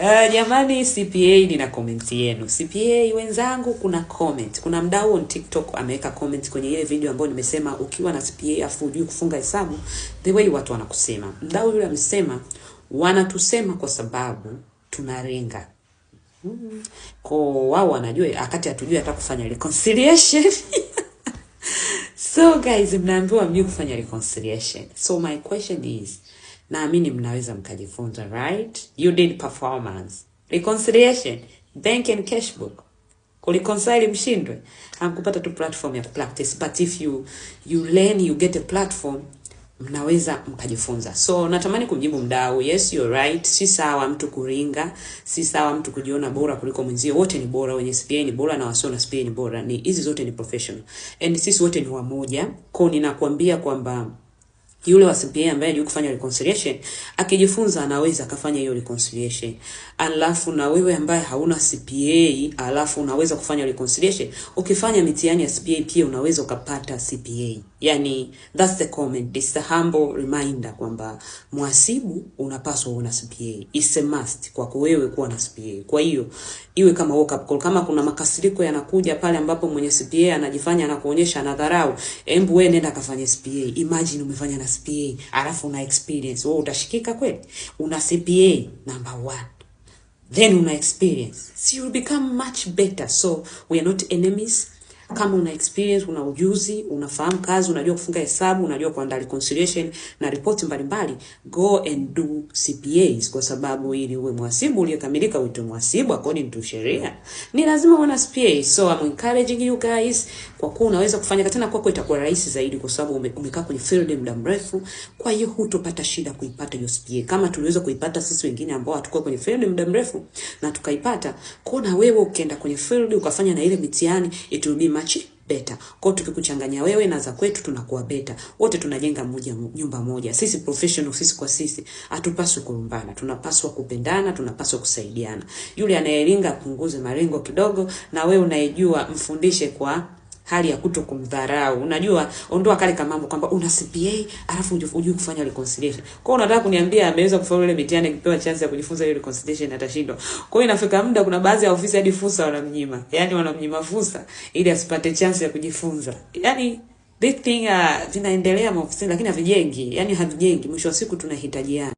Jamani, CPA nina comment yenu. CPA wenzangu, kuna comment. Kuna mdau on TikTok ameweka comment kwenye ile video ambayo nimesema ukiwa na CPA afu hujui kufunga hesabu, the way watu wanakusema. Mdau yule amesema wanatusema kwa sababu tunarenga. Kwa wao wanajua akati hatujui hata kufanya reconciliation. So guys, mnaambiwa mjui kufanya reconciliation. So my question is, naamini mnaweza mkajifunza, right? You did performance. Reconciliation, bank and cash book. Kuliconcile mshindwe. Hamkupata tu platform ya practice, but if you learn, you get a platform, mnaweza mkajifunza. So natamani kumjibu mdau, yes you're right, si sawa mtu kuringa, si sawa mtu kujiona bora kuliko mwenzio. Wote ni bora, wenye CPA ni bora na wasio na CPA ni bora. Ni hizi zote ni professional. And sisi wote ni wamoja. Kwa ninakuambia kwamba yule wa CPA ambaye anajua kufanya reconciliation akijifunza anaweza kufanya hiyo reconciliation. Alafu na wewe ambaye hauna CPA alafu unaweza kufanya reconciliation, ukifanya mitihani ya CPA pia unaweza ukapata CPA. Yani that's the comment, it's the humble reminder kwamba mhasibu unapaswa uwe na CPA. It's a must kwa wewe kuwa na CPA. Kwa hiyo iwe kama wake up call, kama kuna makasiriko yanakuja pale ambapo mwenye CPA anajifanya anakuonyesha anadharau, hebu wewe nenda kafanye CPA. Imagine umefanya na CPA alafu una experience, wewe utashikika kweli? Una CPA number 1, then una experience, so you become much better. So we are not enemies. Kama una experience, una ujuzi, unafahamu kazi, unajua kufunga hesabu, unajua kuandaa reconciliation na report mbalimbali, go and do CPAs, kwa sababu ili uwe mhasibu uliyekamilika, uitwe mhasibu according to sheria, ni lazima uwe na CPA. So I'm encouraging you guys, kwa kuwa unaweza kufanya tena, kwako itakuwa rahisi zaidi kwa sababu umekaa kwenye field muda mrefu. Kwa hiyo hutopata shida kuipata hiyo CPA kama tuliweza kuipata sisi wengine ambao hatukuwa kwenye field muda mrefu na tukaipata. Kwa na wewe ukienda kwenye field ukafanya na ile mitihani, it will be much better. Kwa tukikuchanganya wewe na za kwetu tunakuwa better. Wote tunajenga nyumba moja. Sisi professional, sisi kwa sisi hatupaswi kurumbana. Tunapaswa kupendana, tunapaswa kusaidiana. Yule anayelinga punguze malengo kidogo, na wewe unayejua mfundishe kwa hali ya kutokumdharau. Unajua, ondoa kale kama mambo kwamba una CPA alafu hujui kufanya reconciliation. Kwa hiyo unataka kuniambia ameweza kufanya ile mitihani akipewa chance ya kujifunza ile reconciliation atashindwa. Kwa hiyo inafika muda kuna baadhi ya ofisi hadi fursa wanamnyima. Yaani wanamnyima fursa ili asipate chance ya kujifunza. Yaani this thing vinaendelea maofisini lakini havijengi. Yaani havijengi. Mwisho wa siku tunahitajiana.